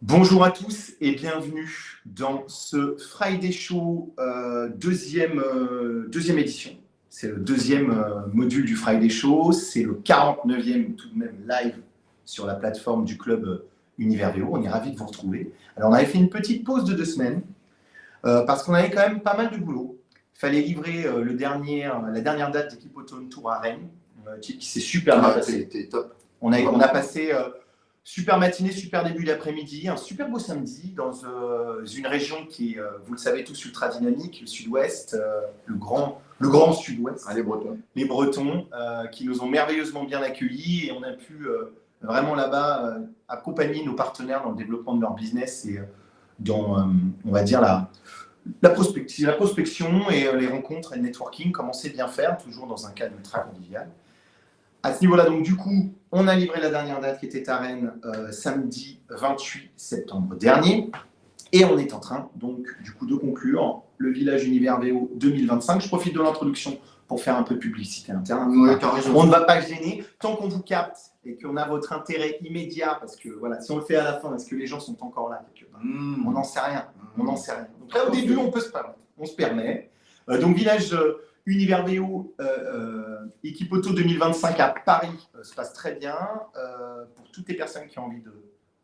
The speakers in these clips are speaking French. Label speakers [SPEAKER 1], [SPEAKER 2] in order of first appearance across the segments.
[SPEAKER 1] Bonjour à tous et bienvenue dans ce Friday Show deuxième édition. C'est le deuxième module du Friday Show, c'est le 49e tout de même live sur la plateforme du club Univers VO. On est ravis de vous retrouver. Alors on avait fait une petite pause de 2 semaines parce qu'on avait quand même pas mal de boulot. Il fallait livrer la dernière date d'Équipe Automne Tour à Rennes qui s'est super bien passé.
[SPEAKER 2] C'était top.
[SPEAKER 1] On a passé super matinée, super début d'après-midi, un super beau samedi dans une région qui est, vous le savez tous, ultra dynamique, le sud-ouest, le grand sud-ouest.
[SPEAKER 2] Les Bretons.
[SPEAKER 1] Les Bretons qui nous ont merveilleusement bien accueillis et on a pu vraiment là-bas accompagner nos partenaires dans le développement de leur business et dans, on va dire, la prospection et les rencontres et le networking, comme on sait bien faire, toujours dans un cadre ultra convivial. À ce niveau-là, donc du coup, on a livré la dernière date qui était à Rennes samedi 28 septembre dernier. Et on est en train, donc, du coup, de conclure le Village Univers VO 2025. Je profite de l'introduction pour faire un peu de publicité interne.
[SPEAKER 2] Oui, t'as raison.
[SPEAKER 1] On ne va pas gêner. Tant qu'on vous capte et qu'on a votre intérêt immédiat, parce que voilà, si on le fait à la fin, est-ce que les gens sont encore là quelque part On n'en sait rien. On n'en sait rien. Donc là, au début, on peut se permettre. On se permet. Donc, Village Univers VO, Équipe Auto 2025 à Paris se passe très bien. Pour toutes les personnes qui ont envie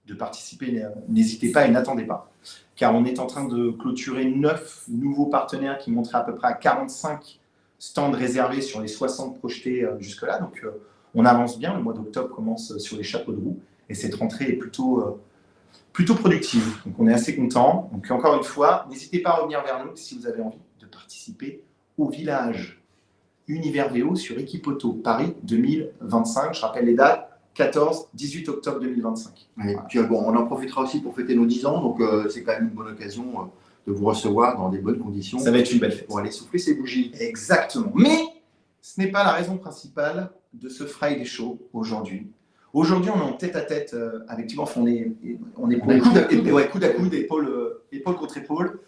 [SPEAKER 1] de participer, n'hésitez pas et n'attendez pas. Car on est en train de clôturer 9 nouveaux partenaires qui montraient à peu près à 45 stands réservés sur les 60 projetés jusque-là. Donc on avance bien. Le mois d'octobre commence sur les chapeaux de roue. Et cette rentrée est plutôt productive. Donc on est assez content. Donc encore une fois, n'hésitez pas à revenir vers nous si vous avez envie de participer au Village Univers VO sur Équipe Auto Paris 2025. Je rappelle les dates, 14-18 octobre 2025.
[SPEAKER 2] Et puis bon, on en profitera aussi pour fêter nos 10 ans, donc c'est quand même une bonne occasion de vous recevoir dans des bonnes conditions.
[SPEAKER 1] Ça va être une belle fête.
[SPEAKER 2] Pour aller souffler ces bougies.
[SPEAKER 1] Exactement. Mais ce n'est pas la raison principale de ce Friday Show aujourd'hui. Aujourd'hui, on est en tête-à-tête avec Thibaut. On est coude à coude, épaule contre épaule.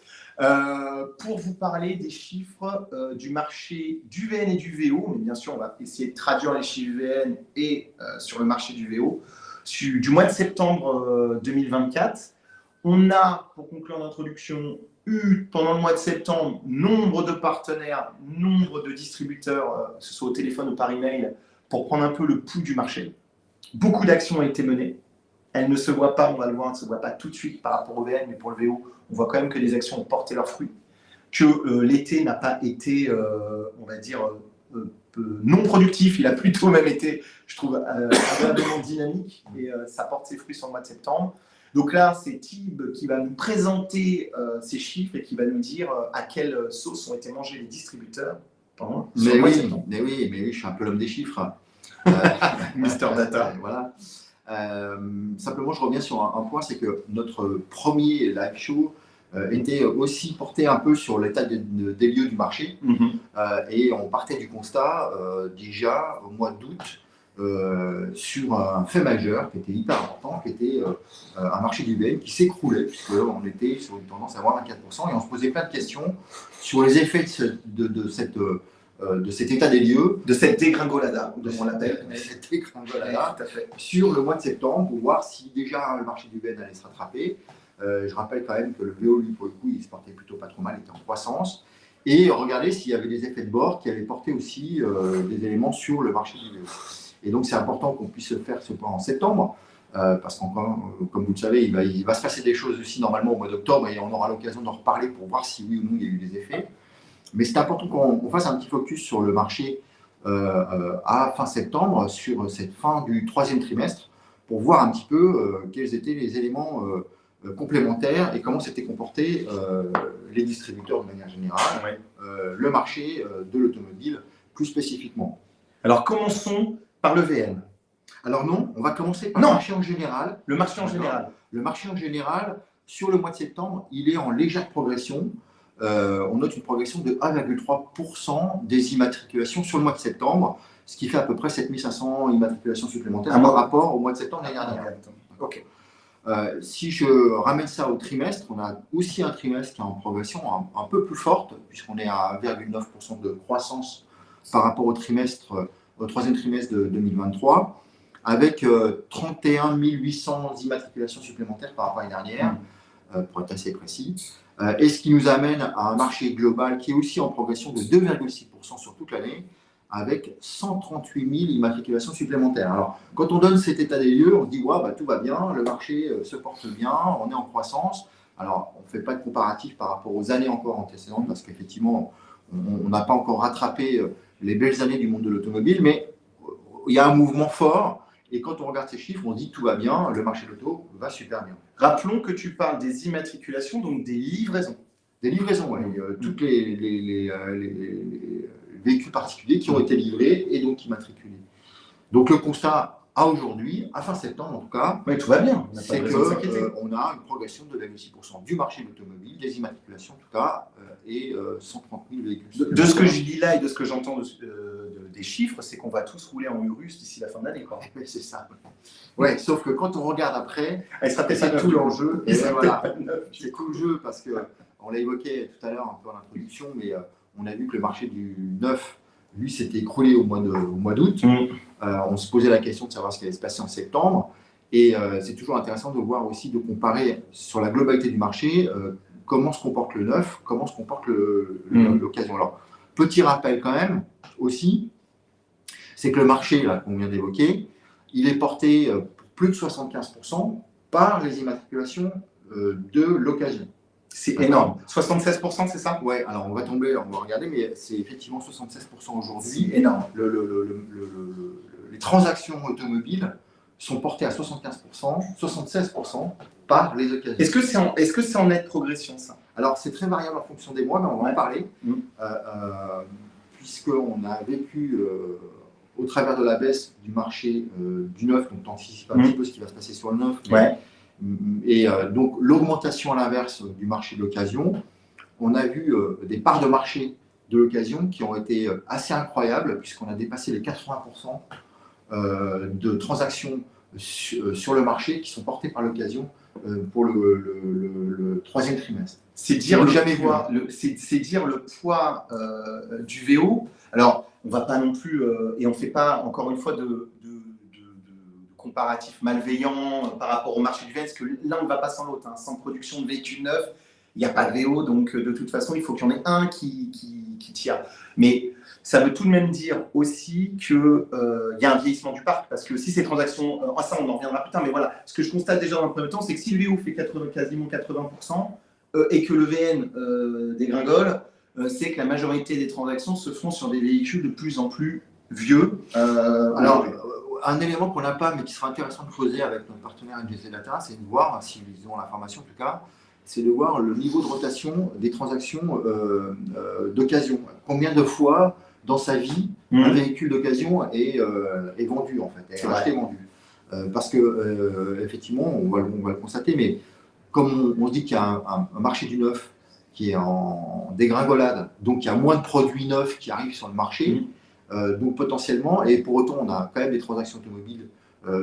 [SPEAKER 1] Pour vous parler des chiffres du marché du VN et du VO, mais bien sûr on va essayer de traduire les chiffres VN et sur le marché du VO, du mois de septembre 2024. On a, pour conclure l'introduction, eu pendant le mois de septembre nombre de partenaires, nombre de distributeurs, que ce soit au téléphone ou par email, pour prendre un peu le pouls du marché. Beaucoup d'actions ont été menées. Elles ne se voient pas, on va le voir, elles ne se voient pas tout de suite par rapport au VN, mais pour le VO, on voit quand même que les actions ont porté leurs fruits, que l'été n'a pas été, on va dire, non productif, il a plutôt même été, je trouve, agréablement dynamique, et ça porte ses fruits sur le mois de septembre. Donc là, c'est Thib qui va nous présenter ces chiffres et qui va nous dire à quelle sauce ont été mangés les distributeurs pendant le mois de septembre.
[SPEAKER 2] Mais oui, je suis un peu l'homme des chiffres.
[SPEAKER 1] Mister Data.
[SPEAKER 2] Voilà. Simplement, je reviens sur un point, c'est que notre premier live show était aussi porté un peu sur l'état des lieux du marché. Et on partait du constat déjà au mois d'août sur un fait majeur qui était hyper important, qui était un marché du VN qui s'écroulait, puisqu'on était sur une tendance à moins 24%, et on se posait plein de questions sur les effets de cet état des lieux,
[SPEAKER 1] de cette dégringolada, on l'appelle,
[SPEAKER 2] cette dégringolada, sur le mois de septembre, pour voir si déjà le marché du VN allait se rattraper. Je rappelle quand même que le VO, lui, pour le coup, il se portait plutôt pas trop mal, il était en croissance. Et regarder s'il y avait des effets de bord qui allaient porter aussi des éléments sur le marché du VO. Et donc, c'est important qu'on puisse faire ce point en septembre, parce qu'encore, comme vous le savez, il va se passer des choses aussi normalement au mois d'octobre, et on aura l'occasion d'en reparler pour voir si oui ou non il y a eu des effets. Mais c'est important qu'on fasse un petit focus sur le marché à fin septembre, sur cette fin du 3e trimestre, pour voir un petit peu quels étaient les éléments complémentaires et comment s'étaient comportés les distributeurs de manière générale, le marché de l'automobile plus spécifiquement.
[SPEAKER 1] Alors commençons par le VN.
[SPEAKER 2] Alors non, on va commencer par le marché en général.
[SPEAKER 1] Le marché en général.
[SPEAKER 2] Le marché en général, sur le mois de septembre, il est en légère progression. On note une progression de 1,3% des immatriculations sur le mois de septembre, ce qui fait à peu près 7500 immatriculations supplémentaires par rapport au mois de septembre l'année dernière.
[SPEAKER 1] Okay.
[SPEAKER 2] Si je ramène ça au trimestre, on a aussi un trimestre qui est en progression un peu plus forte, puisqu'on est à 1,9% de croissance par rapport au 3e trimestre de 2023, avec 31 800 immatriculations supplémentaires par rapport à l'année dernière, pour être assez précis. Et ce qui nous amène à un marché global qui est aussi en progression de 2,6% sur toute l'année, avec 138 000 immatriculations supplémentaires. Alors, quand on donne cet état des lieux, on se dit ouais, bah, tout va bien, le marché se porte bien, on est en croissance. Alors, on ne fait pas de comparatif par rapport aux années encore antécédentes, parce qu'effectivement, on n'a pas encore rattrapé les belles années du monde de l'automobile, mais il y a un mouvement fort. Et quand on regarde ces chiffres, on dit tout va bien, le marché de l'auto va super bien.
[SPEAKER 1] Rappelons que tu parles des immatriculations, donc des livraisons.
[SPEAKER 2] Des livraisons, oui. Tous les véhicules particuliers qui ont été livrés et donc immatriculés. Donc le constat à aujourd'hui, à fin septembre en tout cas,
[SPEAKER 1] oui, tout va bien.
[SPEAKER 2] C'est qu'on a une progression de 2,6% du marché de l'automobile, des immatriculations en tout cas, et 130 000 véhicules.
[SPEAKER 1] De ce que je lis là et de ce que j'entends des chiffres, c'est qu'on va tous rouler en Urus d'ici la fin de l'année.
[SPEAKER 2] C'est ça. Ouais, sauf que quand on regarde après,
[SPEAKER 1] c'est
[SPEAKER 2] tout l'enjeu. Voilà, c'est tout le jeu parce qu'on l'a évoqué tout à l'heure un peu en introduction, mais on a vu que le marché du neuf, lui, s'était écroulé au mois d'août. On se posait la question de savoir ce qui allait se passer en septembre. Et c'est toujours intéressant de voir aussi, de comparer sur la globalité du marché, comment se comporte le neuf, comment se comporte l'occasion. Alors, petit rappel quand même, aussi, c'est que le marché qu'on vient d'évoquer, il est porté pour plus de 75% par les immatriculations de l'occasion.
[SPEAKER 1] C'est énorme. 76%, c'est ça?
[SPEAKER 2] Ouais, alors on va regarder, mais c'est effectivement 76% aujourd'hui.
[SPEAKER 1] C'est énorme.
[SPEAKER 2] Les transactions automobiles sont portées à 75%, 76% par les occasions.
[SPEAKER 1] Est-ce que c'est en nette progression, ça?
[SPEAKER 2] Alors, c'est très variable en fonction des mois, mais on va en parler. Puisqu'on a vécu, au travers de la baisse du marché du neuf, donc tu anticipes un petit peu ce qui va se passer sur le neuf. Et donc, l'augmentation à l'inverse du marché de l'occasion, on a vu des parts de marché de l'occasion qui ont été assez incroyables, puisqu'on a dépassé les 80% de transactions sur le marché qui sont portées par l'occasion pour le troisième trimestre.
[SPEAKER 1] C'est dire le poids du VO. Alors, on ne va pas non plus, et on ne fait pas, encore une fois, de comparatif malveillant par rapport au marché du VN, parce que l'un ne va pas sans l'autre. Sans production de véhicules neufs, il n'y a pas de VO, donc de toute façon, il faut qu'il y en ait un qui tire. Mais ça veut tout de même dire aussi qu'il y a un vieillissement du parc, parce que si ces transactions, ça on en reviendra plus tard, mais voilà, ce que je constate déjà dans le premier temps, c'est que si le VO fait quasiment 80%, et que le VN dégringole, c'est que la majorité des transactions se font sur des véhicules de plus en plus vieux.
[SPEAKER 2] Alors, un élément qu'on n'a pas, mais qui sera intéressant de creuser avec notre partenaire NGC Data, c'est de voir, s'ils ont l'information en tout cas, c'est de voir le niveau de rotation des transactions d'occasion. Combien de fois dans sa vie un véhicule d'occasion est vendu, en fait, est acheté, vendu. Parce que, effectivement, on va le constater, mais comme on dit qu'il y a un marché du neuf qui est en dégringolade, donc il y a moins de produits neufs qui arrivent sur le marché, donc potentiellement, et pour autant on a quand même des transactions automobiles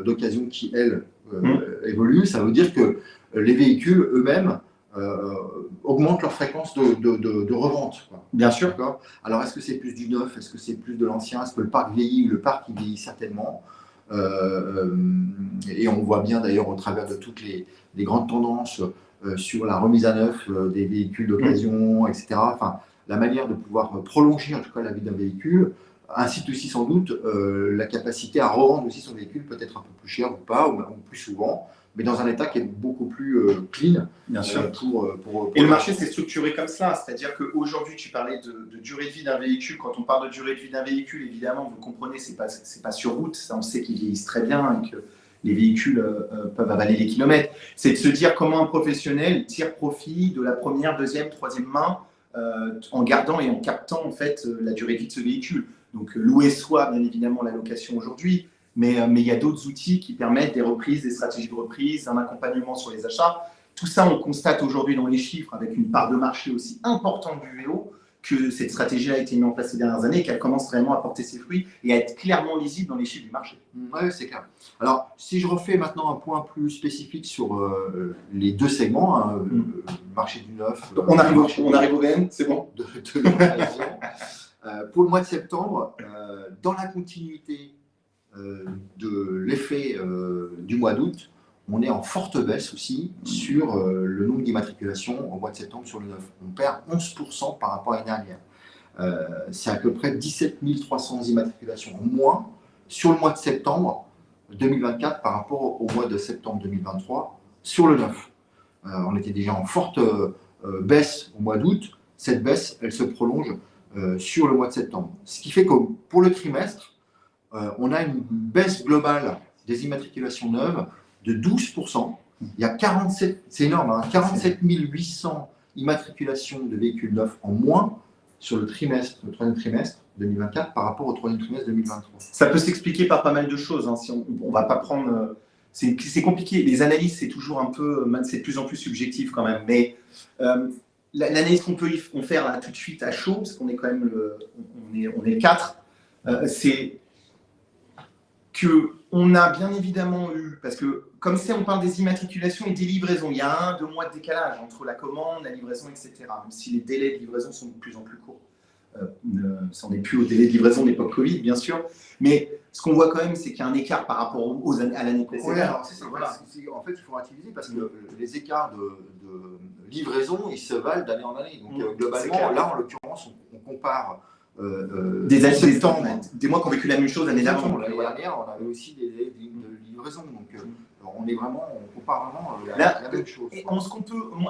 [SPEAKER 2] d'occasion qui, elles, évoluent, ça veut dire que les véhicules eux-mêmes augmentent leur fréquence de revente.
[SPEAKER 1] Bien sûr.
[SPEAKER 2] Alors est-ce que c'est plus du neuf, est-ce que c'est plus de l'ancien, est-ce que le parc vieillit? Le parc il vieillit certainement. Et on voit bien d'ailleurs au travers de toutes les grandes tendances sur la remise à neuf des véhicules d'occasion, etc. Enfin, la manière de pouvoir prolonger en tout cas la vie d'un véhicule incite aussi sans doute la capacité à revendre aussi son véhicule, peut-être un peu plus cher ou pas, ou plus souvent, mais dans un état qui est beaucoup plus clean.
[SPEAKER 1] Bien sûr.
[SPEAKER 2] Pour
[SPEAKER 1] et le marché s'est structuré comme ça, c'est-à-dire qu'aujourd'hui, tu parlais de durée de vie d'un véhicule. Quand on parle de durée de vie d'un véhicule, évidemment, vous comprenez, c'est pas sur route, ça, on sait qu'ils vieillissent très bien et que les véhicules peuvent avaler les kilomètres. C'est de se dire comment un professionnel tire profit de la première, deuxième, troisième main en gardant et en captant en fait la durée de vie de ce véhicule. Donc louer soi, bien évidemment, la location aujourd'hui, mais il y a d'autres outils qui permettent des reprises, des stratégies de reprise, un accompagnement sur les achats. Tout ça, on constate aujourd'hui dans les chiffres avec une part de marché aussi importante du VO que cette stratégie a été mise en place ces dernières années et qu'elle commence vraiment à porter ses fruits et à être clairement lisible dans les chiffres du marché.
[SPEAKER 2] Oui, c'est clair. Alors, si je refais maintenant un point plus spécifique sur les deux segments, le marché du neuf…
[SPEAKER 1] On arrive au VN, c'est bon.
[SPEAKER 2] De l'occasion. Pour le mois de septembre, dans la continuité de l'effet du mois d'août, on est en forte baisse aussi sur le nombre d'immatriculations au mois de septembre sur le 9. On perd 11% par rapport à l'année dernière. C'est à peu près 17 300 immatriculations en moins sur le mois de septembre 2024 par rapport au mois de septembre 2023 sur le 9. On était déjà en forte baisse au mois d'août. Cette baisse, elle se prolonge sur le mois de septembre. Ce qui fait que pour le trimestre, on a une baisse globale des immatriculations neuves de 12%. Il y a 47, c'est énorme, hein, 47 800 immatriculations de véhicules neufs en moins sur le troisième trimestre 2024 par rapport au troisième trimestre 2023.
[SPEAKER 1] Ça peut s'expliquer par pas mal de choses. Hein, si on va pas prendre, c'est compliqué. Les analyses, c'est toujours un peu, c'est de plus en plus subjectif quand même. Mais l'analyse qu'on peut faire là tout de suite à chaud, parce qu'on est quand même on est 4, c'est qu'on a bien évidemment eu, parce que comme c'est, on parle des immatriculations et des livraisons, il y a 1-2 mois de décalage entre la commande, la livraison, etc. Même si les délais de livraison sont de plus en plus courts. Ça n'est plus au délai de livraison d'époque Covid, bien sûr. Mais ce qu'on voit quand même, c'est qu'il y a un écart par rapport à l'année précédente.
[SPEAKER 2] Ouais, alors voilà. En fait, il faut relativiser parce que les écarts de livraison, ils se valent d'année en année. Donc, globalement, là, en l'occurrence, on compare
[SPEAKER 1] des mois qui ont vécu la même chose l'année d'avant.
[SPEAKER 2] L'année dernière, on avait aussi des délais de livraison. Donc, on compare vraiment la même chose.
[SPEAKER 1] Et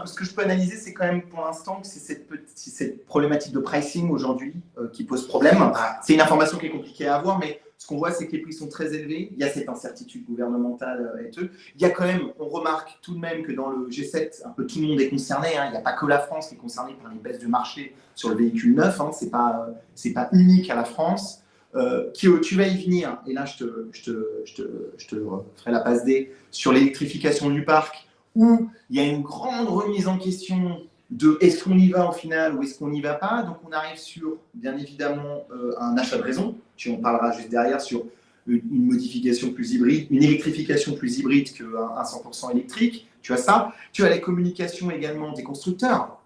[SPEAKER 1] ce que je peux analyser, c'est quand même pour l'instant que c'est cette problématique de pricing aujourd'hui qui pose problème. C'est une information qui est compliquée à avoir, mais ce qu'on voit, c'est que les prix sont très élevés. Il y a cette incertitude gouvernementale et tout. Il y a quand même, on remarque tout de même que dans le G7, un peu tout le monde est concerné. Hein. Il n'y a pas que la France qui est concernée par les baisses de marché sur le véhicule neuf. Hein. C'est pas unique à la France. Tu vas y venir, et là je te ferai la passe D sur l'électrification du parc, où il y a une grande remise en question de est-ce qu'on y va au final ou est-ce qu'on n'y va pas. Donc on arrive sur, bien évidemment, un achat de raison, tu en parleras juste derrière, sur une modification plus hybride, une électrification plus hybride qu'un 100% électrique, tu as ça. Tu as les communications également des constructeurs.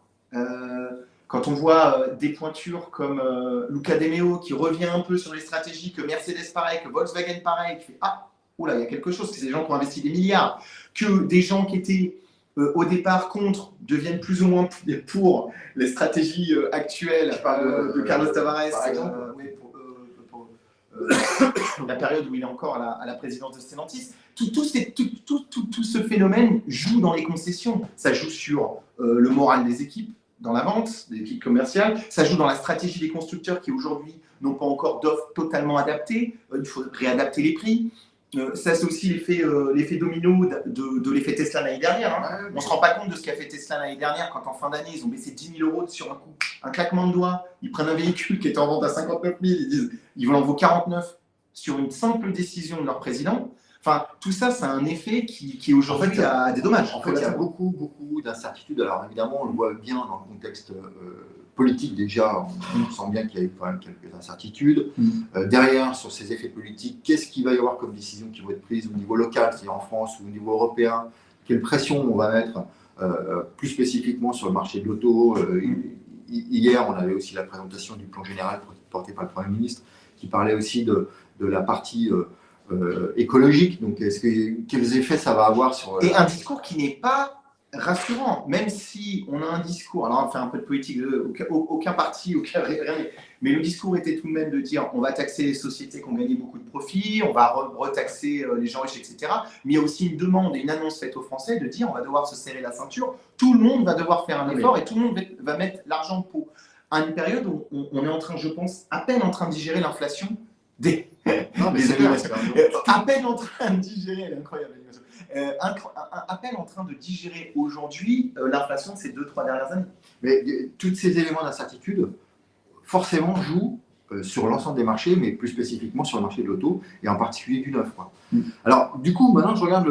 [SPEAKER 1] Quand on voit des pointures comme Luca De Meo qui revient un peu sur les stratégies, que Mercedes pareil, que Volkswagen pareil, qui fait oula, il y a quelque chose, que c'est des gens qui ont investi des milliards, que des gens qui étaient au départ contre deviennent plus ou moins pour les stratégies actuelles de Carlos Tavares,
[SPEAKER 2] par exemple,
[SPEAKER 1] pour la période où il est encore à la présidence de Stellantis. Tout ce phénomène joue dans les concessions. Ça joue sur le moral des équipes dans la vente, des équipes commerciales. Ça joue dans la stratégie des constructeurs qui aujourd'hui n'ont pas encore d'offres totalement adaptées. Il faut réadapter les prix. Ça, c'est aussi l'effet domino de l'effet Tesla l'année dernière. Hein. On ne se rend pas compte de ce qu'a fait Tesla l'année dernière quand en fin d'année, ils ont baissé 10 000 euros sur un coup. Un claquement de doigts, ils prennent un véhicule qui est en vente à 59 000, ils disent ils en vaut 49 sur une simple décision de leur président. Enfin, tout ça, c'est un effet qui aujourd'hui a des dommages.
[SPEAKER 2] En fait, il y a beaucoup d'incertitudes. Alors évidemment, on le voit bien dans le contexte politique déjà. On sent bien qu'il y a eu quand même quelques incertitudes. Derrière, sur ces effets politiques, qu'est-ce qu'il va y avoir comme décision qui vont être prises au niveau local, c'est-à-dire en France ou au niveau européen? Quelle pression on va mettre plus spécifiquement sur le marché de l'auto? Hier, on avait aussi la présentation du plan général porté par le Premier ministre qui parlait aussi de la partie écologique. Donc, quels effets ça va avoir sur...
[SPEAKER 1] Et un discours qui n'est pas rassurant, même si on a un discours, alors on va faire un peu de politique, aucun parti, rien, mais le discours était tout de même de dire on va taxer les sociétés qui ont gagné beaucoup de profits, on va retaxer les gens riches, etc. Mais il y a aussi une demande et une annonce faite aux Français de dire on va devoir se serrer la ceinture, tout le monde va devoir faire un effort et tout le monde va mettre l'argent de pot. À une période où on est en train, je pense, à peine en train de digérer l'inflation des animations. À peine en train de digérer, elle est incroyable l'animation. À peine en train de digérer aujourd'hui l'inflation de ces 2-3 dernières années.
[SPEAKER 2] Mais tous ces éléments d'incertitude, forcément, jouent sur l'ensemble des marchés, mais plus spécifiquement sur le marché de l'auto, et en particulier du neuf. Alors, du coup, maintenant, je regarde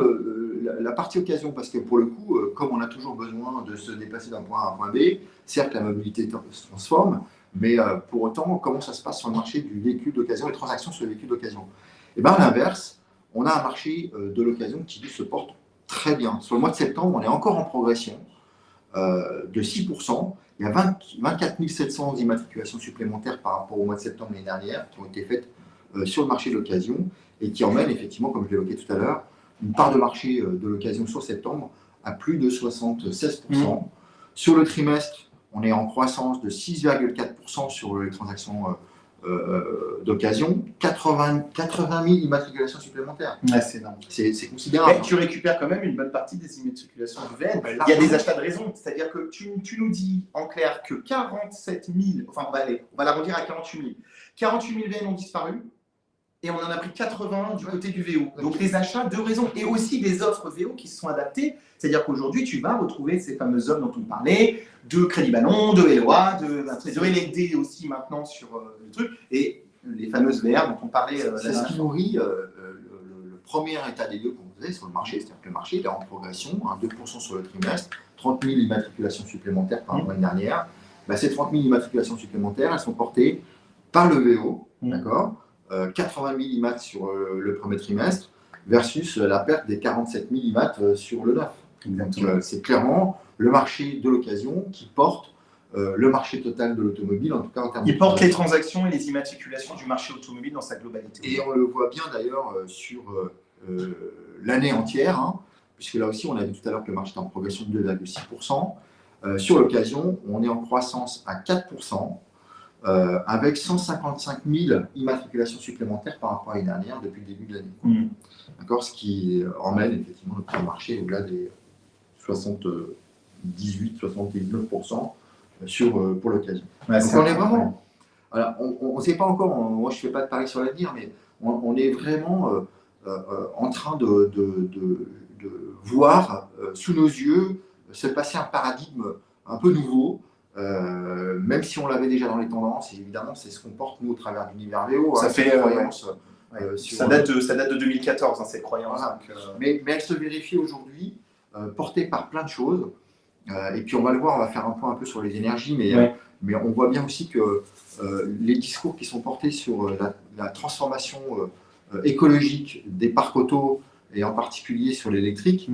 [SPEAKER 2] la partie occasion, parce que pour le coup, comme on a toujours besoin de se déplacer d'un point A à un point B, certes, la mobilité se transforme, mais pour autant, comment ça se passe sur le marché du véhicule d'occasion, les transactions sur les véhicules d'occasion? Et bien, à l'inverse, on a un marché de l'occasion qui se porte très bien. Sur le mois de septembre, on est encore en progression de 6%. Il y a 24 700 immatriculations supplémentaires par rapport au mois de septembre l'année dernière qui ont été faites sur le marché de l'occasion et qui emmène effectivement, comme je l'évoquais tout à l'heure, une part de marché de l'occasion sur septembre à plus de 76%. Sur le trimestre, on est en croissance de 6,4% sur les transactions d'occasion, 80 000 immatriculations supplémentaires.
[SPEAKER 1] Ouais, c'est énorme.
[SPEAKER 2] C'est considérable.
[SPEAKER 1] Mais tu récupères quand même une bonne partie des immatriculations du VN.
[SPEAKER 2] Ben,
[SPEAKER 1] il y a des achats de raison. C'est-à-dire que tu nous dis en clair que 47 000, enfin on va l'arrondir à 48 000. 48 000 VN ont disparu et on en a pris 80 du côté du VO. Donc les achats de raison et aussi des offres VO qui se sont adaptées. C'est-à-dire qu'aujourd'hui, tu vas retrouver ces fameuses offres dont on parlait, de Crédit Ballon, de LOA, de LND aussi maintenant sur le truc, et les fameuses VR dont on parlait.
[SPEAKER 2] C'est ce qui nourrit le premier état des lieux qu'on faisait sur le marché. C'est-à-dire que le marché est en progression, 2% sur le trimestre, 30 000 immatriculations supplémentaires par l'année dernière. Ces 30 000 immatriculations supplémentaires, elles sont portées par le VO, d'accord, 80 000 IMAT sur le premier trimestre versus la perte des 47 000 IMAT sur le 9. C'est clairement le marché de l'occasion qui porte le marché total de l'automobile, en tout cas en termes
[SPEAKER 1] Il porte les transactions et les immatriculations du marché automobile dans sa globalité.
[SPEAKER 2] Et on le voit bien d'ailleurs sur l'année entière, puisque là aussi on a vu tout à l'heure que le marché est en progression de 2,6%. Sur l'occasion, on est en croissance à 4%. Avec 155 000 immatriculations supplémentaires par rapport à l'année dernière depuis le début de l'année. D'accord, ce qui emmène effectivement notre marché au-delà des 78-79% pour l'occasion.
[SPEAKER 1] Ouais,
[SPEAKER 2] donc on est vraiment. Voilà, on ne sait pas encore, moi je ne fais pas de pari sur l'avenir, mais on est vraiment en train de voir sous nos yeux se passer un paradigme un peu nouveau. Même si on l'avait déjà dans les tendances, et évidemment c'est ce qu'on porte nous au travers d'Univers VO.
[SPEAKER 1] Ça fait
[SPEAKER 2] croyance.
[SPEAKER 1] Ça date de 2014, cette croyance.
[SPEAKER 2] Voilà. Mais elle se vérifie aujourd'hui, portée par plein de choses. Et puis on va le voir, on va faire un point un peu sur les énergies, mais on voit bien aussi que les discours qui sont portés sur la transformation écologique des parcs auto, et en particulier sur l'électrique,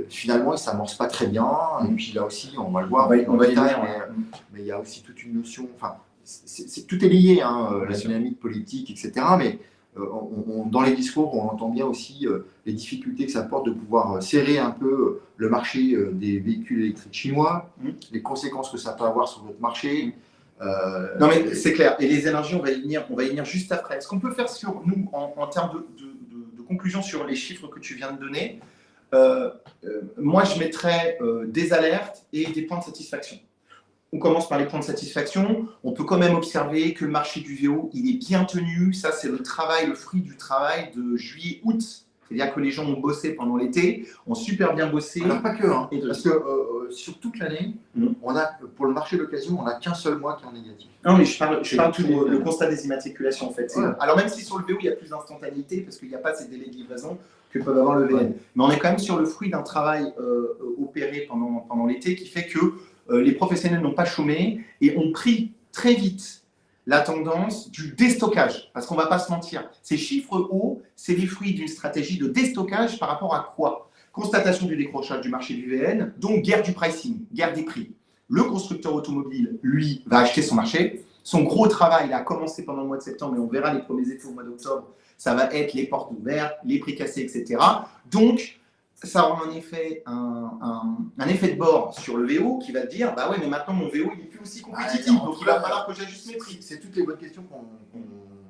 [SPEAKER 2] finalement, il ne s'amorce pas très bien. Et puis là aussi, on va le voir, mais il y a aussi toute une notion, enfin, tout est lié, la dynamique politique, etc. Mais dans les discours, on entend bien aussi les difficultés que ça porte de pouvoir serrer un peu le marché des véhicules électriques chinois, les conséquences que ça peut avoir sur notre marché.
[SPEAKER 1] Non mais c'est clair, et les énergies, on va y venir juste après. Ce qu'on peut faire sur nous, en termes de conclusion sur les chiffres que tu viens de donner, moi je mettrais des alertes et des points de satisfaction. On commence par les points de satisfaction. On peut quand même observer que le marché du VO, il est bien tenu. Ça, c'est le fruit du travail de juillet-août. C'est-à-dire que les gens ont bossé pendant l'été, ont super bien bossé.
[SPEAKER 2] Alors pas que, parce que sur toute l'année, on a, pour le marché d'occasion, on n'a qu'un seul mois qui est en négatif.
[SPEAKER 1] Non, mais je parle pour le constat des immatriculations, en fait. Ouais. Alors même si sur le VO, il y a plus d'instantanéité, parce qu'il n'y a pas ces délais de livraison que peuvent avoir le VN. Ouais. Mais on est quand même sur le fruit d'un travail opéré pendant l'été qui fait que les professionnels n'ont pas chômé et ont pris très vite la tendance du déstockage. Parce qu'on ne va pas se mentir, ces chiffres hauts, c'est les fruits d'une stratégie de déstockage par rapport à quoi? Constatation du décrochage du marché du VN, donc guerre du pricing, guerre des prix. Le constructeur automobile, lui, va acheter son marché. Son gros travail, il a commencé pendant le mois de septembre, et on verra les premiers effets au mois d'octobre. Ça va être les portes ouvertes, les prix cassés, etc. Donc, ça aura un effet de bord sur le VO qui va te dire, bah ouais, mais maintenant mon VO il est plus aussi compétitif, donc il va falloir que j'ajuste mes prix.
[SPEAKER 2] C'est toutes les bonnes questions qu'on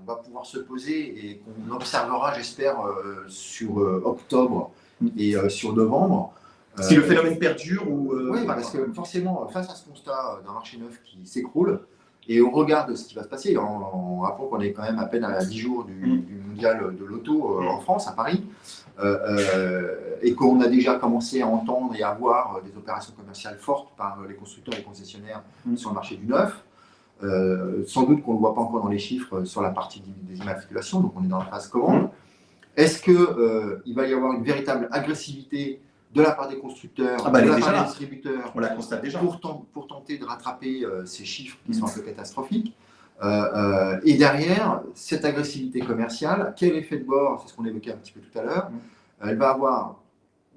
[SPEAKER 2] va pouvoir se poser et qu'on observera, j'espère, sur octobre et sur novembre.
[SPEAKER 1] Si le phénomène perdure ou...
[SPEAKER 2] oui, parce que forcément, face à ce constat d'un marché neuf qui s'écroule, et au regard de ce qui va se passer, en rapport qu'on est quand même à peine à 10 jours du mondial de l'auto en France, à Paris, et qu'on a déjà commencé à entendre et à voir des opérations commerciales fortes par les constructeurs et les concessionnaires sur le marché du neuf. Sans doute qu'on ne le voit pas encore dans les chiffres sur la partie des immatriculations, donc on est dans la phase commande. Est-ce qu'il va y avoir une véritable agressivité de la part des constructeurs, de la part des distributeurs,
[SPEAKER 1] on la constate déjà,
[SPEAKER 2] pour tenter de rattraper ces chiffres qui sont un peu catastrophiques. Et derrière, cette agressivité commerciale, quel effet de bord, c'est ce qu'on évoquait un petit peu tout à l'heure, elle va avoir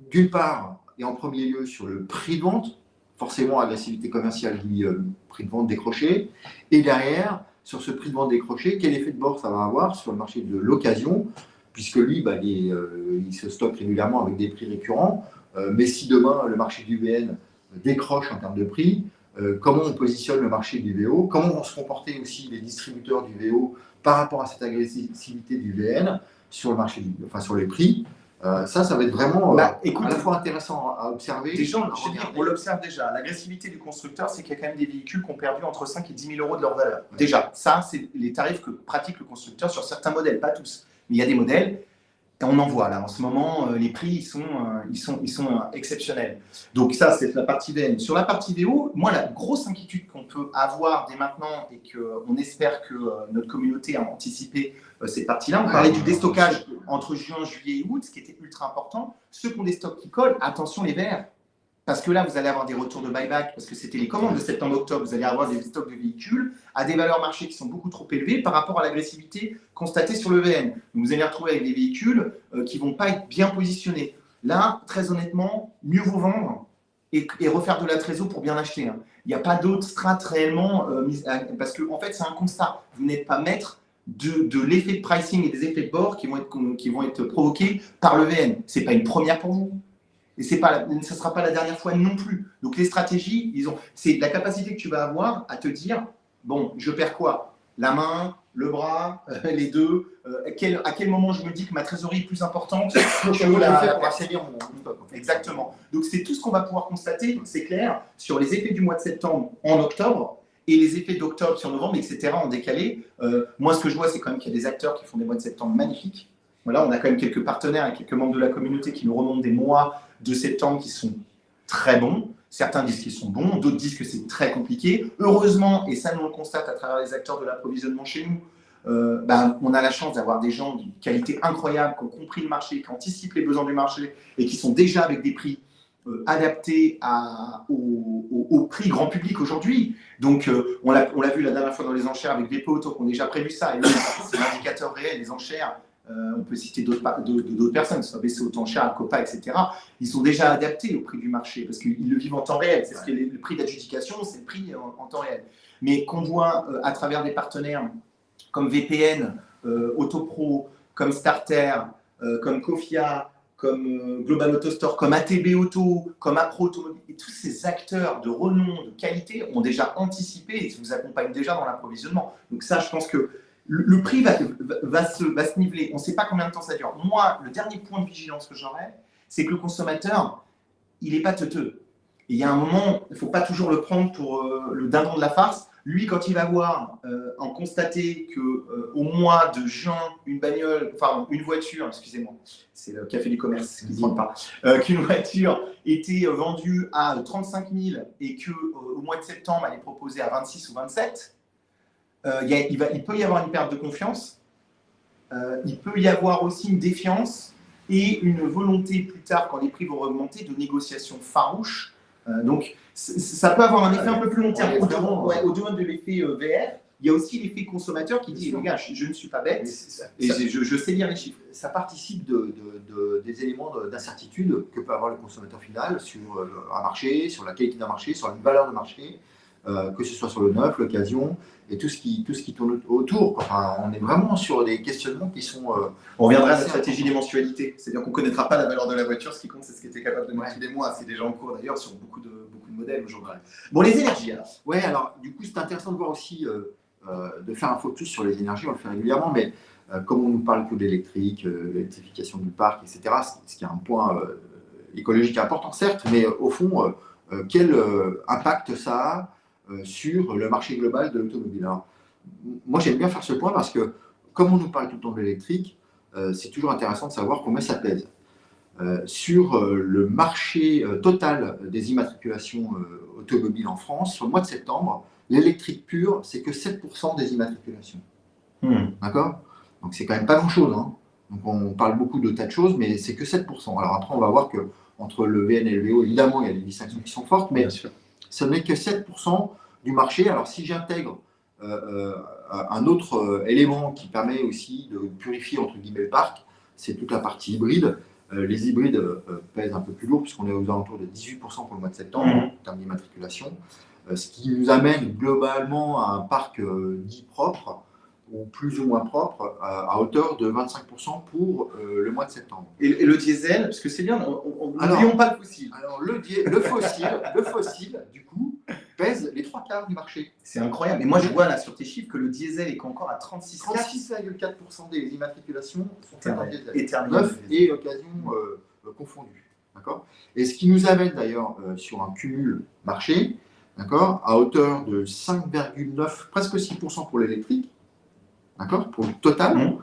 [SPEAKER 2] d'une part et en premier lieu sur le prix de vente, forcément agressivité commerciale dit prix de vente décroché, et derrière sur ce prix de vente décroché, quel effet de bord ça va avoir sur le marché de l'occasion, puisque lui, il se stocke régulièrement avec des prix récurrents. Mais si demain, le marché du VN décroche en termes de prix, comment on positionne le marché du VO, comment vont se comporter aussi les distributeurs du VO par rapport à cette agressivité du VN sur le marché, sur les prix. Ça va être vraiment
[SPEAKER 1] écoute,
[SPEAKER 2] à la fois intéressant à observer.
[SPEAKER 1] Des gens, on l'observe déjà. L'agressivité du constructeur, c'est qu'il y a quand même des véhicules qui ont perdu entre 5 et 10 000 euros de leur valeur. Ouais. Déjà, ça, c'est les tarifs que pratique le constructeur sur certains modèles, pas tous. Mais il y a des modèles, et on en voit là. En ce moment, les prix, ils sont exceptionnels. Donc ça, c'est la partie VN. Sur la partie VO, moi, la grosse inquiétude qu'on peut avoir dès maintenant, et qu'on espère que notre communauté a anticipé cette partie-là. On parlait du déstockage entre juin, juillet et août, ce qui était ultra important. Ceux qui ont des stocks qui collent, attention les verts. Parce que là, vous allez avoir des retours de buyback, parce que c'était les commandes de septembre-octobre. Vous allez avoir des stocks de véhicules à des valeurs marché qui sont beaucoup trop élevées par rapport à l'agressivité constatée sur le VN. Donc, vous allez retrouver avec des véhicules qui ne vont pas être bien positionnés. Là, très honnêtement, mieux vaut vendre et refaire de la trésor pour bien acheter. Hein. Il n'y a pas d'autre strat réellement, parce que en fait, c'est un constat. Vous n'êtes pas maître de l'effet de pricing et des effets de bord qui vont être provoqués par le VN. Ce n'est pas une première pour vous. Et ce ne sera pas la dernière fois non plus. Donc les stratégies, c'est la capacité que tu vas avoir à te dire, bon, je perds quoi? La main, le bras, les deux. À quel moment je me dis que ma trésorerie est plus importante que la Exactement. Donc c'est tout ce qu'on va pouvoir constater, c'est clair, sur les effets du mois de septembre en octobre, et les effets d'octobre sur novembre, etc. en décalé. Moi, ce que je vois, c'est quand même qu'il y a des acteurs qui font des mois de septembre magnifiques. Voilà, on a quand même quelques partenaires et quelques membres de la communauté qui nous remontent des mois de septembre qui sont très bons. Certains disent qu'ils sont bons, d'autres disent que c'est très compliqué. Heureusement, et ça nous le constate à travers les acteurs de l'approvisionnement chez nous, on a la chance d'avoir des gens d'une qualité incroyable, qui ont compris le marché, qui anticipent les besoins du marché et qui sont déjà avec des prix adaptés au prix grand public aujourd'hui. Donc, on l'a vu la dernière fois dans les enchères avec VP Auto, qui ont déjà prévu ça. Et là, c'est l'indicateur réel, les enchères. On peut citer d'autres personnes, soit BC Auto-enchères, Alcopa, etc. Ils sont déjà adaptés au prix du marché parce qu'ils le vivent en temps réel. C'est ce que le prix d'adjudication, c'est le prix en temps réel. Mais qu'on voit à travers des partenaires comme VPN, Autopro, comme Starter, comme Kofia, comme Global Auto Store, comme ATB Auto, comme Apro Automobile, et tous ces acteurs de renom, de qualité ont déjà anticipé et vous accompagnent déjà dans l'approvisionnement. Donc ça, je pense que le prix va se niveler. On ne sait pas combien de temps ça dure. Moi, le dernier point de vigilance que j'aurais, c'est que le consommateur, il n'est pas teuteux. Et il y a un moment, il ne faut pas toujours le prendre pour le dindon de la farce. Lui, quand il va voir, en constater qu'au mois de juin, une voiture, excusez-moi, c'est le café du commerce qui ne pas, qu'une voiture était vendue à 35 000 et qu'au mois de septembre, elle est proposée à 26 ou 27, il peut y avoir une perte de confiance, il peut y avoir aussi une défiance et une volonté plus tard, quand les prix vont augmenter, de négociations farouches. Donc, ça peut avoir un effet un peu plus long terme. Au-delà de l'effet VR, il y a aussi l'effet consommateur qui dit, les gars, je ne suis pas bête et je sais lire les chiffres.
[SPEAKER 2] Ça participe des éléments d'incertitude que peut avoir le consommateur final sur un marché, sur la qualité d'un marché, sur une valeur de marché. Que ce soit sur le neuf, l'occasion et tout ce qui tourne autour. Enfin, on est vraiment sur des questionnements qui sont...
[SPEAKER 1] on reviendra à la stratégie des mensualités. C'est-à-dire qu'on ne connaîtra pas la valeur de la voiture. Ce qui compte, c'est ce qui était capable de mettre tous les mois. C'est déjà en cours d'ailleurs sur beaucoup de modèles aujourd'hui. Bon, les énergies alors.
[SPEAKER 2] Oui, alors du coup, c'est intéressant de voir aussi, de faire un focus sur les énergies. On le fait régulièrement, mais comme on nous parle que d'électrique, l'électrification du parc, etc., ce qui est un point écologique important, certes, mais au fond, quel impact ça a sur le marché global de l'automobile. Alors, moi, j'aime bien faire ce point parce que, comme on nous parle tout le temps de l'électrique, c'est toujours intéressant de savoir combien ça pèse. Sur le marché total des immatriculations automobiles en France, sur le mois de septembre, l'électrique pure, c'est que 7% des immatriculations. D'accord? Donc, c'est quand même pas grand-chose. Hein. Donc, on parle beaucoup de tas de choses, mais c'est que 7%. Alors après, on va voir qu'entre le VN et le VO, évidemment, il y a des distinctions qui sont fortes, mais ce n'est que 7% du marché. Alors, si j'intègre un autre élément qui permet aussi de purifier, entre guillemets, le parc, c'est toute la partie hybride. Les hybrides pèsent un peu plus lourd, puisqu'on est aux alentours de 18% pour le mois de septembre, en termes d'immatriculation. ce qui nous amène globalement à un parc dit propre, ou plus ou moins propre, à hauteur de 25% pour le mois de septembre.
[SPEAKER 1] Et le diesel, parce que c'est bien, n'oublions pas le fossile.
[SPEAKER 2] Alors le fossile, du coup, pèse les 3/4 du marché.
[SPEAKER 1] C'est incroyable. Et moi, je vois là sur tes chiffres que le diesel est encore à
[SPEAKER 2] 36,4% des immatriculations sont faites en diesel.
[SPEAKER 1] Éternel.
[SPEAKER 2] Neuf et occasion confondues. D'accord. Et ce qui nous amène d'ailleurs sur un cumul marché, d'accord, à hauteur de 5,9, presque 6% pour l'électrique. D'accord, pour le total.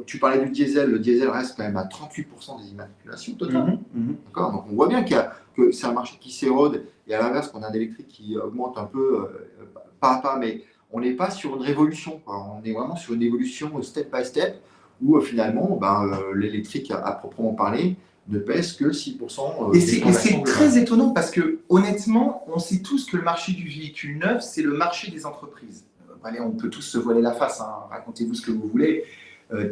[SPEAKER 2] Tu parlais du diesel, le diesel reste quand même à 38% des immatriculations totales. D'accord, donc on voit bien que c'est un marché qui s'érode et à l'inverse qu'on a un électrique qui augmente un peu pas à pas, mais on n'est pas sur une révolution, quoi. On est vraiment sur une évolution step by step où finalement l'électrique à proprement parler ne pèse que 6%.
[SPEAKER 1] Et c'est très étonnant parce que honnêtement, on sait tous que le marché du véhicule neuf, c'est le marché des entreprises. Allez, on peut tous se voiler la face, hein. Racontez-vous ce que vous voulez.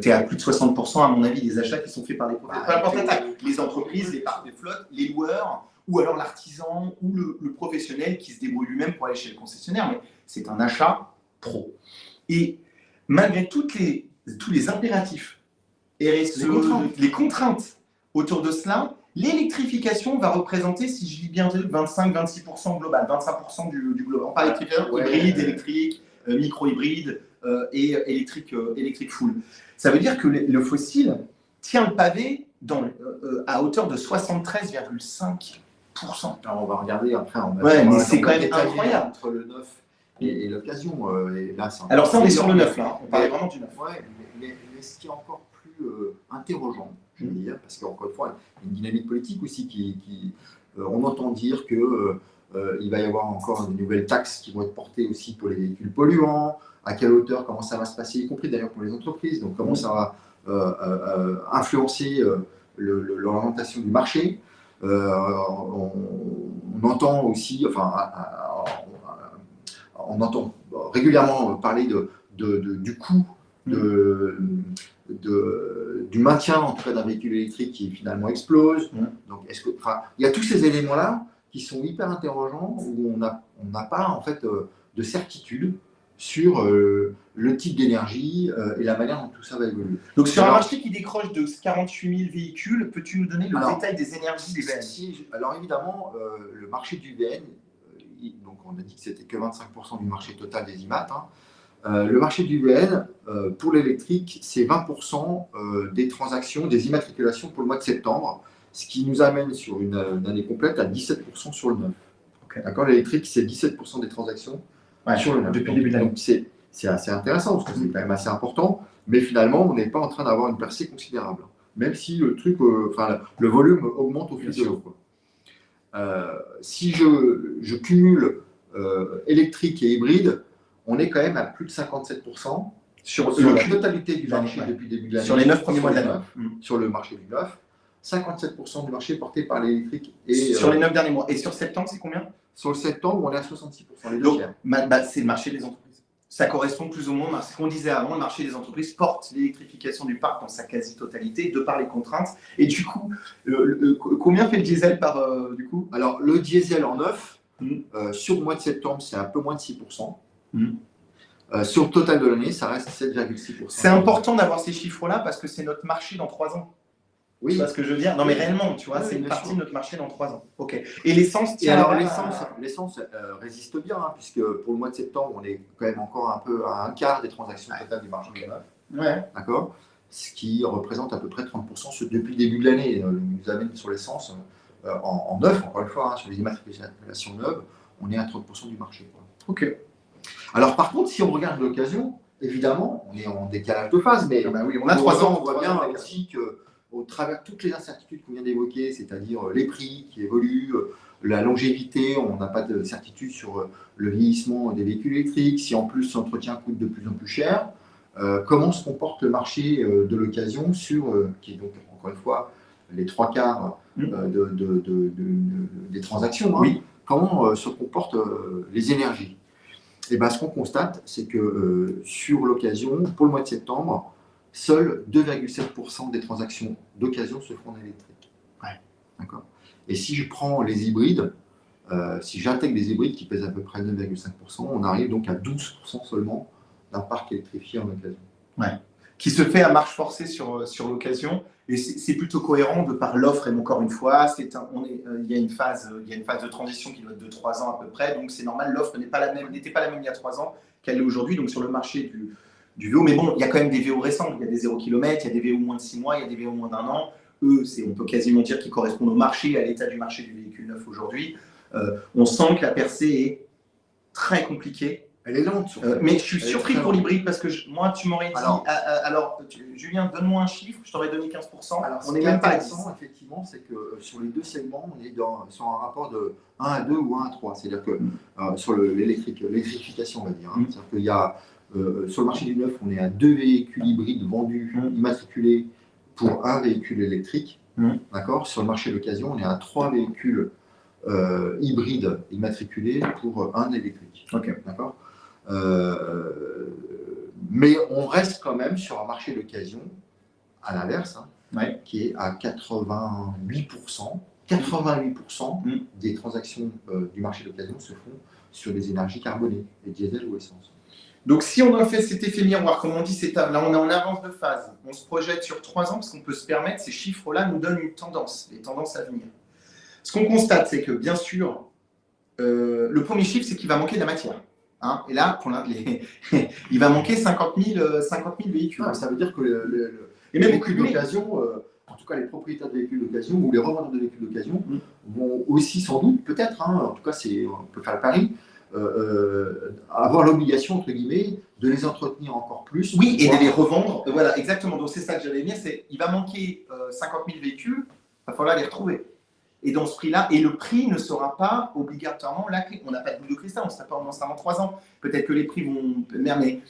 [SPEAKER 1] Tu es à plus de 60%, à mon avis, des achats qui sont faits par des professionnels. Les entreprises, les parcs de flotte, les loueurs, ou alors l'artisan ou le professionnel qui se débrouille lui-même pour aller chez le concessionnaire. Mais c'est un achat pro. Et malgré tous les impératifs, RSE, les contraintes autour de cela, l'électrification va représenter, si je lis bien, 25-26% global, 25% du global. On parle hybride, électrique, micro-hybride et électrique full. Ça veut dire que le fossile tient le pavé à hauteur de 73,5%.
[SPEAKER 2] Alors on va regarder après.
[SPEAKER 1] Mais c'est quand même incroyable.
[SPEAKER 2] Entre le neuf et l'occasion.
[SPEAKER 1] Alors ça, on est sur le neuf, là. On parlait vraiment du neuf.
[SPEAKER 2] Ouais, mais ce qui est encore plus interrogeant, je veux dire, parce qu'encore une fois, il y a une dynamique politique aussi qui on entend dire que il va y avoir encore de nouvelles taxes qui vont être portées aussi pour les véhicules polluants, à quelle hauteur, comment ça va se passer, y compris d'ailleurs pour les entreprises, donc comment ça va influencer l'orientation du marché. On entend aussi, on entend régulièrement parler du coût du maintien en tout cas d'un véhicule électrique qui finalement explose. Donc, il y a tous ces éléments-là qui sont hyper interrogeants où on n'a pas en fait de certitude sur le type d'énergie et la manière dont tout ça va évoluer.
[SPEAKER 1] Donc sur un marché qui décroche de 48 000 véhicules, peux-tu nous donner le détail des énergies des VN?
[SPEAKER 2] Alors évidemment, le marché du VN, donc on a dit que c'était que 25% du marché total des IMAT. Le marché du VN, pour l'électrique, c'est 20% des transactions, des immatriculations pour le mois de septembre, ce qui nous amène sur une année complète à 17% sur le neuf. Okay. D'accord, l'électrique, c'est 17% des transactions sur le neuf.
[SPEAKER 1] Depuis le début de l'année.
[SPEAKER 2] Donc c'est assez intéressant, parce que c'est quand même assez important, mais finalement, on n'est pas en train d'avoir une percée considérable, même si le truc, le volume augmente au fil de l'eau. Si je cumule électrique et hybride, on est quand même à plus de 57% sur la totalité du marché depuis le début de l'année.
[SPEAKER 1] Sur les 9 premiers mois de l'année.
[SPEAKER 2] Sur le marché du neuf. 57% du marché porté par l'électrique.
[SPEAKER 1] Sur les 9 derniers mois. Et sur septembre, c'est combien?
[SPEAKER 2] Sur le septembre, on est à 66%.
[SPEAKER 1] Donc, c'est le marché des entreprises. Ça correspond plus ou moins à ce qu'on disait avant. Le marché des entreprises porte l'électrification du parc dans sa quasi-totalité, de par les contraintes. Et du coup, combien fait le diesel par du coup?
[SPEAKER 2] Alors, le diesel en neuf, sur le mois de septembre, c'est un peu moins de 6%. Sur le total de l'année, ça reste 7,6%.
[SPEAKER 1] C'est important d'avoir ces chiffres-là parce que c'est notre marché dans 3 ans.
[SPEAKER 2] Oui.
[SPEAKER 1] Tu vois ce que je veux dire? Non, mais réellement, tu vois, c'est une partie de notre marché dans 3 ans. Ok. Et l'essence,
[SPEAKER 2] l'essence résiste bien, puisque pour le mois de septembre, on est quand même encore un peu à un quart des transactions totales du marché du neuf.
[SPEAKER 1] Ouais.
[SPEAKER 2] D'accord. Ce qui représente à peu près 30% depuis le début de l'année. Nous amène sur l'essence en neuf, encore une fois, sur les immatriculations neuves, on est à 30% du marché. Quoi.
[SPEAKER 1] Ok.
[SPEAKER 2] Alors par contre, si on regarde l'occasion, évidemment, on est en décalage de phase, mais
[SPEAKER 1] oui, on a 3 ans,
[SPEAKER 2] on voit bien aussi qu'au travers de toutes les incertitudes qu'on vient d'évoquer, c'est-à-dire les prix qui évoluent, la longévité, on n'a pas de certitude sur le vieillissement des véhicules électriques, si en plus l'entretien coûte de plus en plus cher, comment se comporte le marché de l'occasion qui est donc encore une fois les 3/4 des transactions,
[SPEAKER 1] oui.
[SPEAKER 2] Comment se comportent les énergies. Et ben, ce qu'on constate, c'est que sur l'occasion, pour le mois de septembre, seuls 2,7% des transactions d'occasion se font en électrique.
[SPEAKER 1] Ouais.
[SPEAKER 2] D'accord. Et si je prends les hybrides, Si j'intègre des hybrides qui pèsent à peu près 9,5%, on arrive donc à 12% seulement d'un parc électrifié en occasion.
[SPEAKER 1] Ouais. Qui se fait à marche forcée sur l'occasion. Et c'est plutôt cohérent de par l'offre, et encore une fois, il y a une phase de transition qui doit être de 3 ans à peu près, donc c'est normal, l'offre n'était pas la même il y a 3 ans qu'elle est aujourd'hui, donc sur le marché du VO. Mais bon, il y a quand même des VO récents, il y a des 0 km, il y a des VO moins de 6 mois, il y a des VO moins d'1 an. Eux, on peut quasiment dire qu'ils correspondent au marché, à l'état du marché du véhicule neuf aujourd'hui. On sent que la percée est très compliquée.
[SPEAKER 2] Elle est lente.
[SPEAKER 1] Mais je suis surpris pour l'hybride parce que moi, tu m'aurais dit, Julien, donne-moi un chiffre, je t'aurais donné 15%.
[SPEAKER 2] Alors,
[SPEAKER 1] on n'est même pas à 10.
[SPEAKER 2] Effectivement, c'est que sur les deux segments, on est sur un rapport de 1 à 2 ou 1 à 3. C'est-à-dire que sur l'électrification, on va dire. C'est-à-dire qu'il y a, sur le marché du neuf, on est à 2 véhicules hybrides vendus, immatriculés pour un véhicule électrique. D'accord. Sur le marché d'occasion, on est à 3 véhicules hybrides immatriculés pour un électrique.
[SPEAKER 1] Okay.
[SPEAKER 2] D'accord. Mais on reste quand même sur un marché d'occasion, à l'inverse, qui est à 88%. 88% des transactions du marché d'occasion se font sur des énergies carbonées, et diesel ou essence.
[SPEAKER 1] Donc si on a fait cet effet miroir, comme on dit, là on est en avance de phase, on se projette sur 3 ans parce qu'on peut se permettre, ces chiffres-là nous donnent une tendance, les tendances à venir. Ce qu'on constate, c'est que bien sûr, le premier chiffre, c'est qu'il va manquer de la matière. Et là, il va manquer 50 000 véhicules.
[SPEAKER 2] Ça veut dire que
[SPEAKER 1] et même
[SPEAKER 2] les véhicules d'occasion, en tout cas les propriétaires de véhicules d'occasion ou les revendeurs de véhicules d'occasion, vont aussi sans doute, peut-être, en tout cas on peut faire le pari, avoir l'obligation, entre guillemets, de les entretenir encore plus.
[SPEAKER 1] Oui, et de les revendre. Voilà, exactement. Donc c'est ça que j'allais dire, il va manquer 50 000 véhicules, il va falloir les retrouver. Et dans ce prix-là, et le prix ne sera pas obligatoirement la clé. On n'a pas de boule de cristal, on ne sera pas en 3 ans. Peut-être que les prix vont... Mais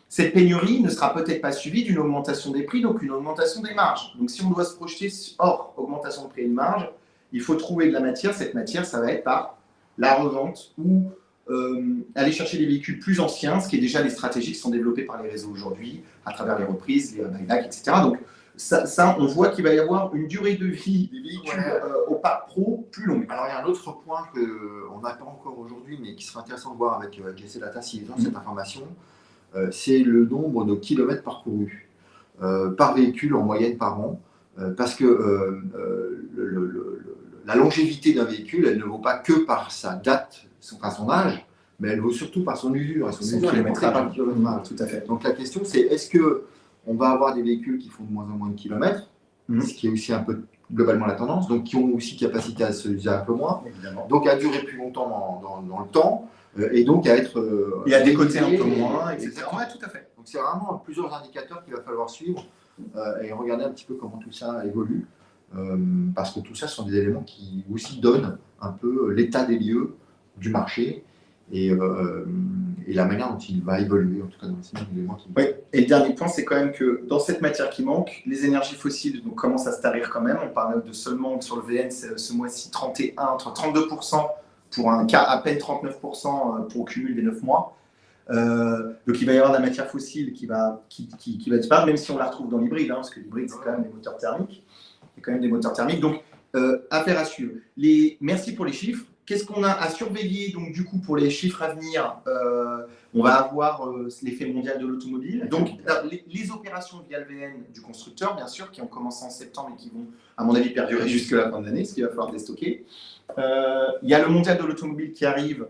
[SPEAKER 1] cette pénurie ne sera peut-être pas suivie d'une augmentation des prix, donc une augmentation des marges. Donc si on doit se projeter hors augmentation de prix et de marge, il faut trouver de la matière. Cette matière, ça va être par la revente ou aller chercher des véhicules plus anciens, ce qui est déjà les stratégies qui sont développées par les réseaux aujourd'hui, à travers les reprises, les buybacks, etc. Donc, ça, on voit qu'il va y avoir une durée de vie des véhicules au parc pro plus longue.
[SPEAKER 2] Alors, il y a un autre point qu'on n'a pas encore aujourd'hui, mais qui serait intéressant de voir avec GC Data s'ils ont cette information, c'est le nombre de kilomètres parcourus par véhicule en moyenne par an. Parce que la longévité d'un véhicule, elle ne vaut pas que par sa date, son âge, mais elle vaut surtout par son usure. Et son usure, elle est portée par le kilométrage.
[SPEAKER 1] Tout à fait.
[SPEAKER 2] Donc, la question, c'est est-ce que on va avoir des véhicules qui font de moins en moins de kilomètres, ce qui est aussi un peu globalement la tendance, donc qui ont aussi capacité à se user un peu moins,
[SPEAKER 1] évidemment,
[SPEAKER 2] donc à durer plus longtemps dans le temps, et donc à être...
[SPEAKER 1] et à décoter un peu moins, etc. Ouais, tout à fait.
[SPEAKER 2] Donc c'est vraiment plusieurs indicateurs qu'il va falloir suivre et regarder un petit peu comment tout ça évolue, parce que tout ça sont des éléments qui aussi donnent un peu l'état des lieux du marché, et la manière dont il va évoluer, en tout cas dans les semaines et les mois qui viennent.
[SPEAKER 1] Oui, et le dernier point, c'est quand même que dans cette matière qui manque, les énergies fossiles commencent à se tarir quand même. On parle de seulement sur le VN ce mois-ci 32% pour un cas à peine 39% pour le cumul des 9 mois. Donc il va y avoir de la matière fossile qui va disparaître, même si on la retrouve dans l'hybride, parce que l'hybride c'est quand même des moteurs thermiques. Il y a quand même des moteurs thermiques. Donc affaire à suivre. Merci pour les chiffres. Qu'est-ce qu'on a à surveiller donc du coup pour les chiffres à venir? On va avoir l'effet mondial de l'automobile. Donc les opérations via le VN du constructeur, bien sûr, qui ont commencé en septembre et qui vont, à mon avis, perdurer jusqu'à la fin de l'année, ce qu'il va falloir déstocker. Il y a le mondial de l'automobile qui arrive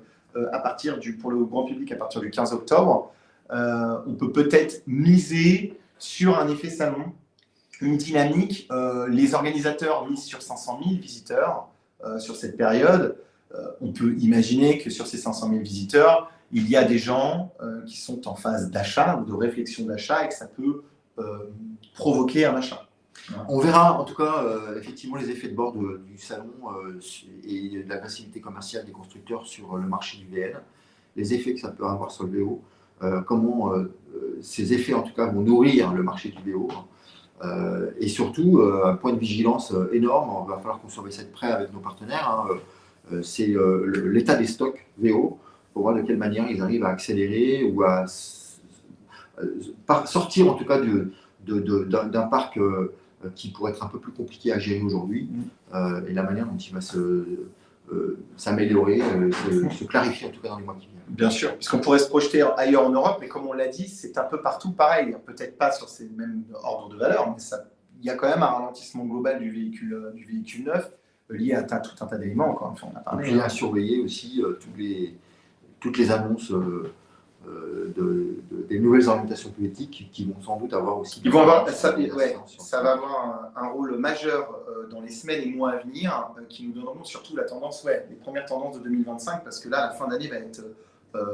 [SPEAKER 1] pour le grand public à partir du 15 octobre. On peut peut-être miser sur un effet salon, une dynamique. Les organisateurs misent sur 500 000 visiteurs sur cette période. On peut imaginer que sur ces 500 000 visiteurs, il y a des gens qui sont en phase d'achat ou de réflexion d'achat et que ça peut provoquer un achat.
[SPEAKER 2] On verra en tout cas effectivement les effets de bord du salon et de l'agressivité commerciale des constructeurs sur le marché du VN, les effets que ça peut avoir sur le VO, comment ces effets en tout cas vont nourrir le marché du VO. Et surtout, un point de vigilance énorme, il va falloir qu'on surveille ça de près avec nos partenaires, c'est l'état des stocks VO, pour voir de quelle manière ils arrivent à accélérer ou à sortir en tout cas d'un parc qui pourrait être un peu plus compliqué à gérer aujourd'hui, et la manière dont il va se s'améliorer, se clarifier en tout cas dans les mois qui viennent.
[SPEAKER 1] Bien sûr, parce qu'on pourrait se projeter ailleurs en Europe, mais comme on l'a dit, c'est un peu partout pareil. Peut-être pas sur ces mêmes ordres de valeur, mais il y a quand même un ralentissement global du véhicule neuf lié à tout un tas d'éléments. Encore une fois, on a parlé.
[SPEAKER 2] Et puis à surveiller aussi toutes les annonces des nouvelles orientations politiques qui vont sans doute avoir aussi.
[SPEAKER 1] Ils vont avoir, ça va avoir un rôle majeur dans les semaines et mois à venir, qui nous donneront surtout la tendance, les premières tendances de 2025, parce que là, la fin d'année va être,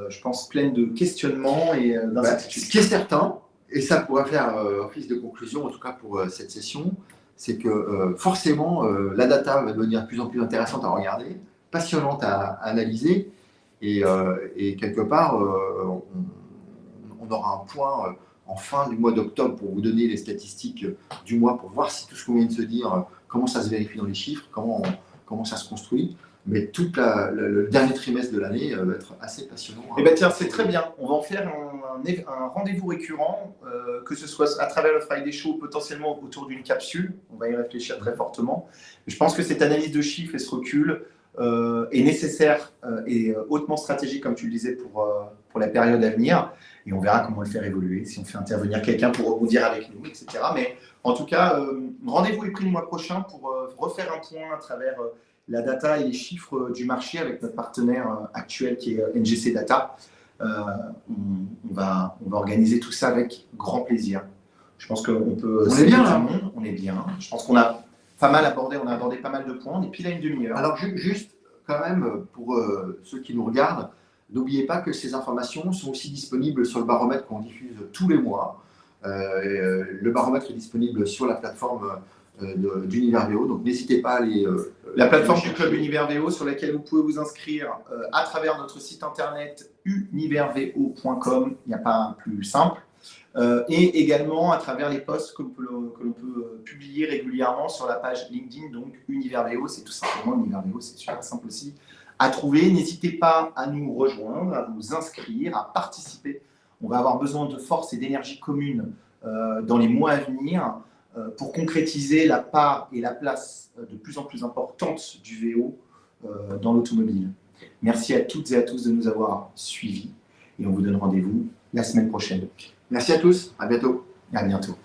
[SPEAKER 1] je pense, pleine de questionnements et d'incertitudes.
[SPEAKER 2] Ce qui est certain, et ça pourrait faire office de conclusion, en tout cas pour cette session, c'est que forcément, la data va devenir de plus en plus intéressante à regarder, passionnante à analyser, et quelque part, on aura un point en fin du mois d'octobre pour vous donner les statistiques du mois, pour voir si tout ce qu'on vient de se dire, comment ça se vérifie dans les chiffres, comment ça se construit. Mais tout le dernier trimestre de l'année va être assez passionnant.
[SPEAKER 1] Eh bien tiens, c'est très bien. On va en faire un rendez-vous récurrent, que ce soit à travers le Friday Show, potentiellement autour d'une capsule. On va y réfléchir très fortement. Je pense que cette analyse de chiffres et ce recul est nécessaire et hautement stratégique, comme tu le disais, pour la période à venir. Et on verra comment le faire évoluer, si on fait intervenir quelqu'un pour rebondir avec nous, etc. Mais en tout cas, rendez-vous est pris le mois prochain pour refaire un point à travers la data et les chiffres du marché avec notre partenaire actuel qui est NGC Data. On va organiser tout ça avec grand plaisir. Je pense qu'on peut...
[SPEAKER 2] On est bien là.
[SPEAKER 1] On est bien. Je pense qu'on a pas mal abordé, on a abordé pas mal de points. On est pile à une demi-heure.
[SPEAKER 2] Alors juste quand même, pour ceux qui nous regardent, n'oubliez pas que ces informations sont aussi disponibles sur le baromètre qu'on diffuse tous les mois. Le baromètre est disponible sur la plateforme d'Univers VO, donc n'hésitez pas à aller...
[SPEAKER 1] la plateforme du club Univers VO sur laquelle vous pouvez vous inscrire à travers notre site internet universvo.com, il n'y a pas plus simple, et également à travers les posts que l'on peut publier régulièrement sur la page LinkedIn, donc Univers VO, c'est tout simplement Univers VO, c'est super simple aussi à trouver. N'hésitez pas à nous rejoindre, à vous inscrire, à participer. On va avoir besoin de force et d'énergie commune dans les mois à venir pour concrétiser la part et la place de plus en plus importante du VO dans l'automobile. Merci à toutes et à tous de nous avoir suivis et on vous donne rendez-vous la semaine prochaine.
[SPEAKER 2] Merci à tous, à bientôt.
[SPEAKER 1] À bientôt.